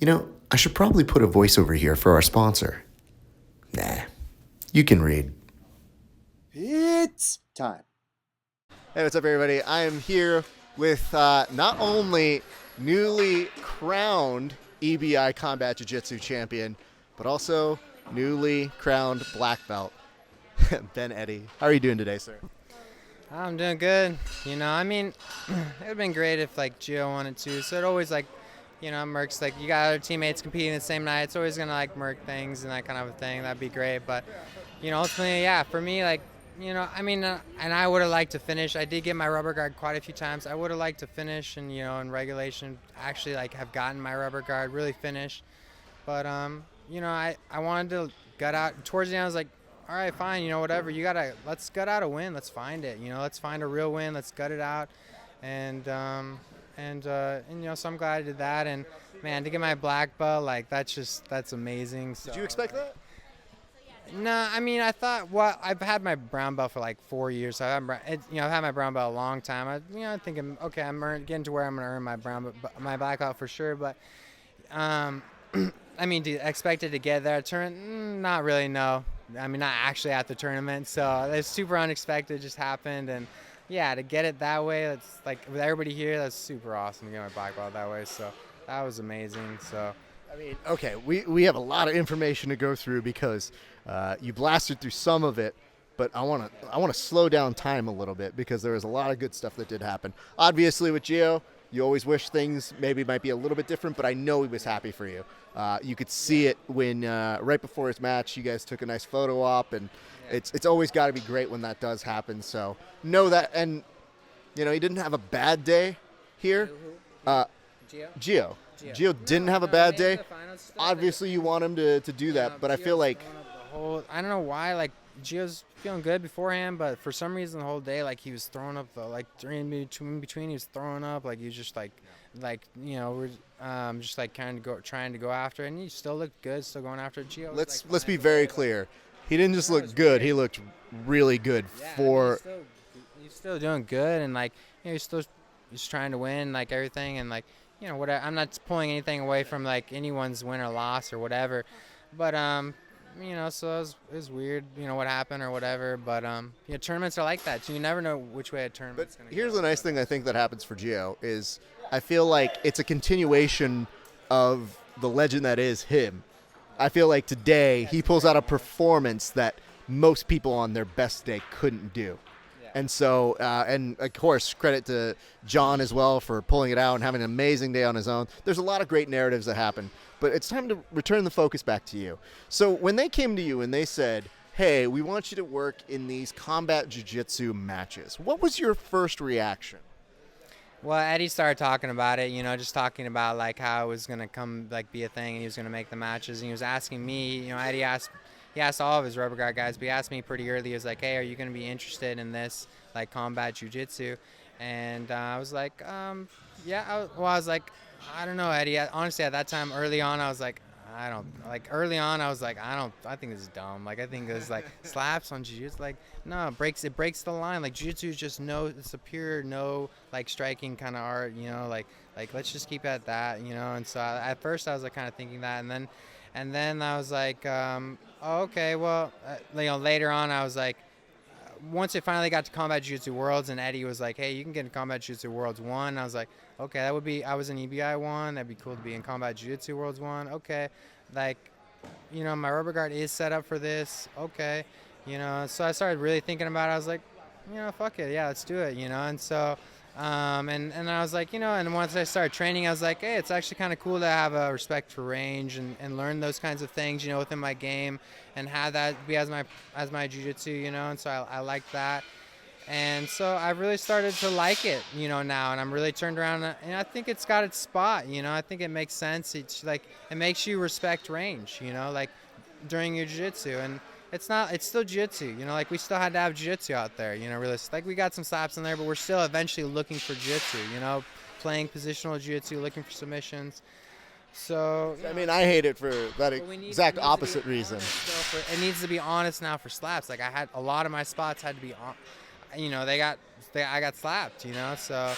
I should probably put a voiceover here for our sponsor. Nah, you can read. It's time. Hey, what's up, everybody? I am here with not only newly crowned EBI Combat Jiu-Jitsu champion, but also newly crowned black belt, Ben Eddy. How are you doing today, sir? I'm doing good. It would have been great if, Gio wanted to. So it always, Merc's, you got other teammates competing the same night. It's always going to, Merc things and that kind of a thing. That'd be great. But, ultimately, yeah, for me, and I would have liked to finish. I did get my rubber guard quite a few times. I would have liked to finish and, in regulation, actually, have gotten my rubber guard, really finish. But, I wanted to gut out. Towards the end, I was like, all right, fine, whatever. Let's gut out a win. Let's find it. Let's find a real win. Let's gut it out. And so I'm glad I did that. And, man, to get my black belt, that's amazing. So, Did you expect that? No, I thought, I've had my brown belt for 4 years. So I've had my brown belt a long time. I'm thinking, okay, I'm getting to where I'm going to earn my black belt for sure. But, do you expect it to get there? Not really, no. Not actually at the tournament. So it's super unexpected, just happened. And, yeah, to get it that way, it's with everybody here, that's super awesome to get my black belt that way. So that was amazing. So. Okay, we have a lot of information to go through because you blasted through some of it, but I want to slow down time a little bit because there was a lot of good stuff that did happen. Obviously, with Gio, you always wish things maybe might be a little bit different, but I know he was happy for you. You could see it when right before his match, you guys took a nice photo op, and it's always got to be great when that does happen. So know that, and he didn't have a bad day here. Gio. Gio didn't have a bad day. Obviously, you want him to do that, but I feel like I don't know why. Gio's feeling good beforehand, but for some reason the whole day, he was throwing up. In between, he was throwing up. He was just we're just kind of trying to go after it, and he still looked good, still going after it. Gio. Let's be very clear. He didn't just look good. He looked really good he's still doing good, and he's trying to win everything, and whatever. I'm not pulling anything away from anyone's win or loss or whatever, but so it was weird, what happened or whatever. But tournaments are like that, so you never know which way a tournament's going to go. Here's the nice thing I think that happens for Gio is I feel like it's a continuation of the legend that is him. I feel like today he pulls out a performance that most people on their best day couldn't do. And so, and of course, credit to John as well for pulling it out and having an amazing day on his own. There's a lot of great narratives that happen, but it's time to return the focus back to you. So when they came to you and they said, hey, we want you to work in these combat jiu-jitsu matches, what was your first reaction? Well, Eddy started talking about it, just talking about how it was going to come, be a thing, and he was going to make the matches. And he was asking me, Eddy he asked all of his rubber guard guys, but he asked me pretty early. He was like, hey, are you going to be interested in this, combat jiu-jitsu? And I was like, yeah. I was like, I don't know, Eddy. Honestly, at that time, early on, I was like, I think this is dumb. I think it's slaps on jiu-jitsu. No, it breaks the line. Jiu-jitsu is just it's a pure no, striking kind of art, let's just keep it at that, And so at first I was kind of thinking that, and then I was like, oh, okay, well, later on I was like, once it finally got to Combat Jiu-Jitsu Worlds and Eddy was like, hey, you can get in Combat Jiu-Jitsu Worlds 1, I was like, okay, that would be, I was in EBI 1, that'd be cool to be in Combat Jiu-Jitsu Worlds 1, okay, my rubber guard is set up for this, okay, so I started really thinking about it. I was like, fuck it, yeah, let's do it, and so, and I was like, and once I started training, I was like, hey, it's actually kind of cool to have a respect for range and learn those kinds of things, within my game, and have that be as my jiu-jitsu, and so I like that. And so I really started to like it, now, and I'm really turned around, and I think it's got its spot, I think it makes sense. It's it makes you respect range, during your jiu-jitsu, and it's still jiu-jitsu, we still had to have jiu-jitsu out there, really, we got some slaps in there, but we're still eventually looking for jiu-jitsu, playing positional jiu-jitsu, looking for submissions. So I hate it for that exact opposite reason. It needs to be honest now for slaps. I had a lot of my spots had to be on, I got slapped, so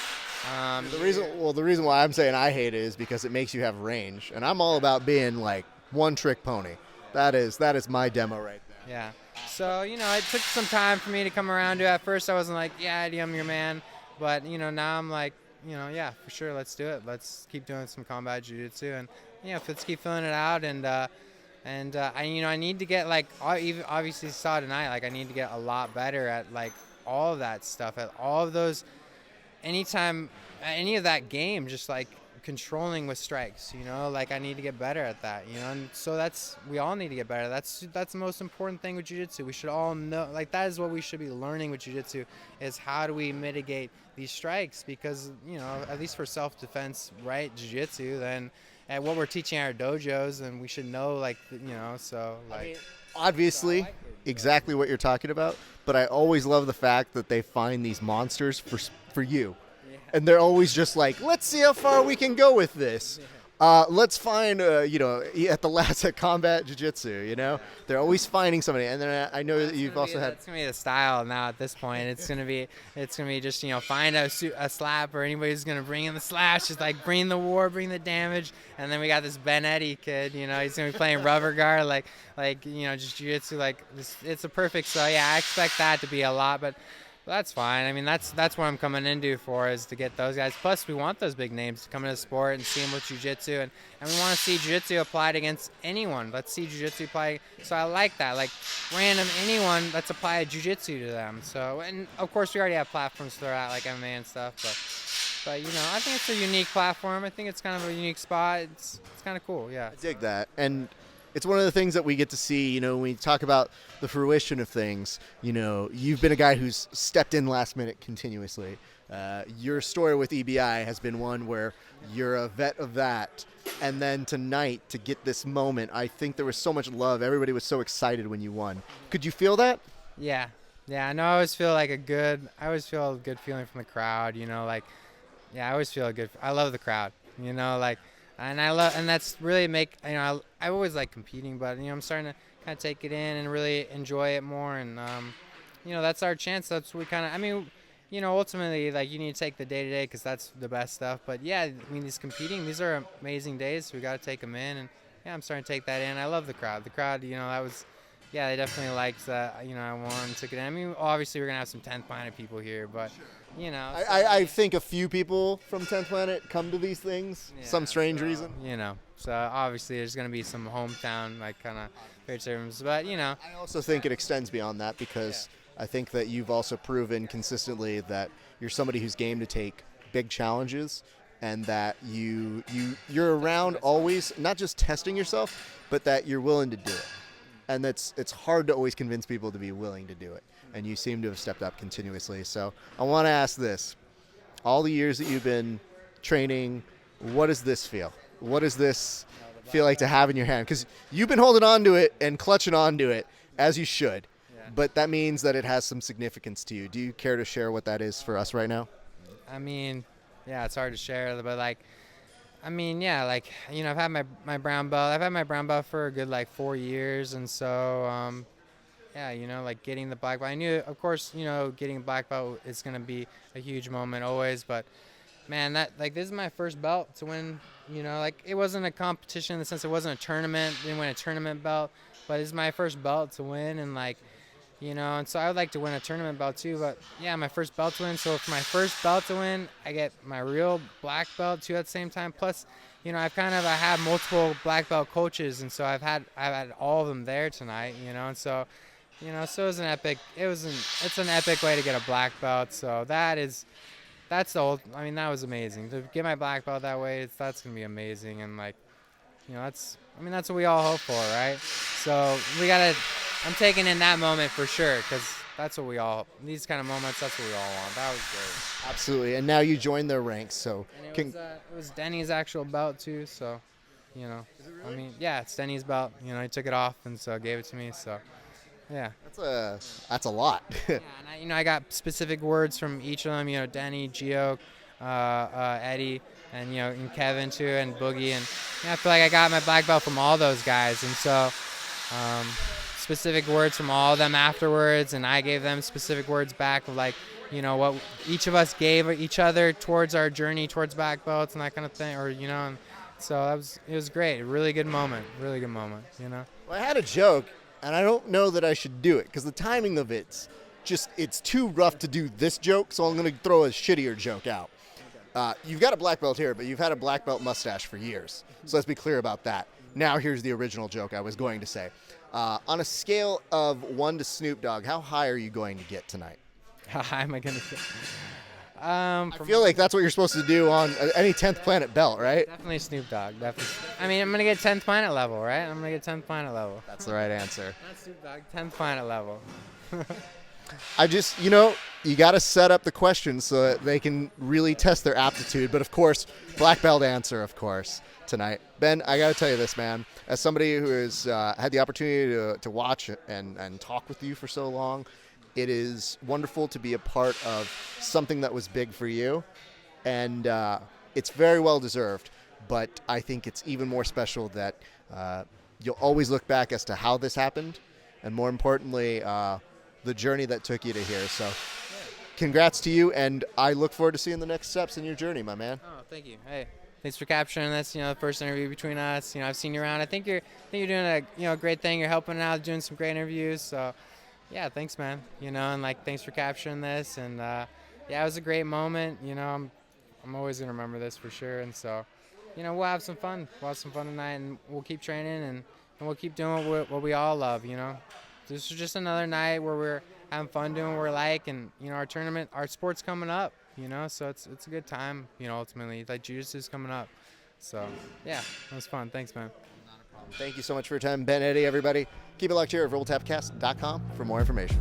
The reason why I'm saying I hate it is because it makes you have range, and I'm all about being like one trick pony. That is my demo right there. Yeah. So, it took some time for me to come around to it. At first, I wasn't like, yeah, Eddie, I'm your man. But, now I'm like, yeah, for sure, let's do it. Let's keep doing some combat jiu-jitsu. And, let's keep filling it out. And I need to get, like, obviously saw tonight, like, I need to get a lot better at, like, all of that stuff, at all of those, anytime, any of that game, just, like, controlling with strikes, like I need to get better at that, and so we all need to get better. That's the most important thing with jiu-jitsu. We should all know, like, that is what we should be learning with jiu-jitsu, is how do we mitigate these strikes, because at least for self-defense, right, jiu-jitsu, then at what we're teaching our dojos, and we should know, like, so like, I mean, obviously, so exactly what you're talking about, but I always love the fact that they find these monsters for you. And they're always just like, let's see how far we can go with this. Let's find, at the last at combat jiu-jitsu, they're always finding somebody. And then I know that you've also had. It's gonna be the style now at this point. It's gonna be just find a slap, or anybody who's gonna bring in the slash, just like bring the war, bring the damage. And then we got this Ben Eddy kid, he's gonna be playing rubber guard, like just jiu-jitsu, like this. It's a perfect. So yeah, I expect that to be a lot, but. That's fine. I mean, that's what I'm coming into for, is to get those guys. Plus, we want those big names to come into the sport and see them with jiu-jitsu, and we want to see jiu-jitsu applied against anyone. Let's see jiu-jitsu applied. So I like that, like random anyone. Let's apply a jiu-jitsu to them. So, and of course, we already have platforms for that, like MMA and stuff. But I think it's a unique platform. I think it's kind of a unique spot. It's kind of cool. Yeah. I dig that. And it's one of the things that we get to see, when we talk about the fruition of things. You've been a guy who's stepped in last minute continuously. Your story with EBI has been one where you're a vet of that. And then tonight, to get this moment, I think there was so much love. Everybody was so excited when you won. Could you feel that? Yeah. Yeah, I know. I always feel a good feeling from the crowd, like, yeah, I always feel good. I love the crowd, like. And that's really I always like competing, but I'm starting to kind of take it in and really enjoy it more, and that's our chance. That's what we kind of, ultimately, like, you need to take the day to day, because that's the best stuff. But yeah, these are amazing days. So we got to take them in, and yeah, I'm starting to take that in. I love the crowd. The crowd, that was. Yeah, they definitely liked that. I won, took it in. I mean, obviously we're gonna have some 10th Planet people here, but I think a few people from 10th Planet come to these things, some strange reason. So obviously there's gonna be some hometown, like, kind of great terms, but I also think it extends beyond that, because I think that you've also proven consistently that you're somebody who's game to take big challenges, and that you're around always, not just testing yourself, but that you're willing to do it. And it's hard to always convince people to be willing to do it. And you seem to have stepped up continuously. So I want to ask this. All the years that you've been training, what does this feel? What does this feel like to have in your hand? Because you've been holding on to it and clutching on to it, as you should. Yeah. But that means that it has some significance to you. Do you care to share what that is for us right now? I mean, yeah, it's hard to share, but, like, I've had my brown belt. I've had my brown belt for a good, 4 years. And so, getting the black belt. I knew, of course, getting a black belt is going to be a huge moment always. But, man, this is my first belt to win. It wasn't a competition in the sense it wasn't a tournament. Didn't win a tournament belt. But it's my first belt to win. And, and so I would like to win a tournament belt too, but yeah, my first belt to win. So for my first belt to win, I get my real black belt too at the same time. Plus, I have multiple black belt coaches, and so I've had all of them there tonight, and so, so it was it's an epic way to get a black belt. So that was amazing to get my black belt that way. That's going to be amazing. And that's what we all hope for, right? So I'm taking in that moment for sure, because that's what these kind of moments, that's what we all want. That was great. Absolutely. And now you joined their ranks, so. And it was Denny's actual belt too, so, Is it really? Yeah, it's Denny's belt. He took it off, and so gave it to me, so, yeah. That's a lot. Yeah, and I got specific words from each of them, Denny, Gio, Eddie, and Kevin too, and Boogie, and I feel like I got my black belt from all those guys, and so, specific words from all of them afterwards, and I gave them specific words back of you know, what each of us gave each other towards our journey towards black belts and that kind of thing, or, you know, and so it was great. Really good moment, you know. Well, I had a joke, and I don't know that I should do it because the timing of it's too rough to do this joke, so I'm going to throw a shittier joke out. You've got a black belt here, but you've had a black belt mustache for years, so let's be clear about that. Now here's the original joke I was going to say. On a scale of 1 to Snoop Dogg, how high are you going to get tonight? How high am I going to get? I feel like that's what you're supposed to do on any 10th Planet belt, right? Definitely Snoop Dogg. Definitely. I mean, I'm going to get 10th Planet level, right? I'm going to get 10th Planet level. That's the right answer. Not Snoop Dogg, 10th Planet level. I just, you know, you got to set up the questions so that they can really test their aptitude. But, of course, black belt answer, of course, tonight. Ben, I got to tell you this, man. As somebody who has had the opportunity to watch and talk with you for so long, it is wonderful to be a part of something that was big for you. And it's very well deserved. But I think it's even more special that you'll always look back as to how this happened. And more importantly, the journey that took you to here. So congrats to you, and I look forward to seeing the next steps in your journey, my man. Oh, thank you. Hey, thanks for capturing this, you know, the first interview between us. You know, I've seen you around. I think you're doing a, you know, great thing. You're helping out, doing some great interviews. So, yeah, thanks, man. You know, and, like, thanks for capturing this. And, yeah, it was a great moment. You know, I'm always going to remember this for sure. And so, you know, we'll have some fun. We'll have some fun tonight, and we'll keep training, and we'll keep doing what we all love, you know. This is just another night where we're having fun doing what we're like, and, you know, our sport's coming up, you know, so it's a good time, you know, ultimately. Like, jiu-jitsu's coming up. So, yeah, it was fun. Thanks, man. Not a problem. Thank you so much for your time, Ben Eddy, everybody. Keep it locked here at rolltapcast.com for more information.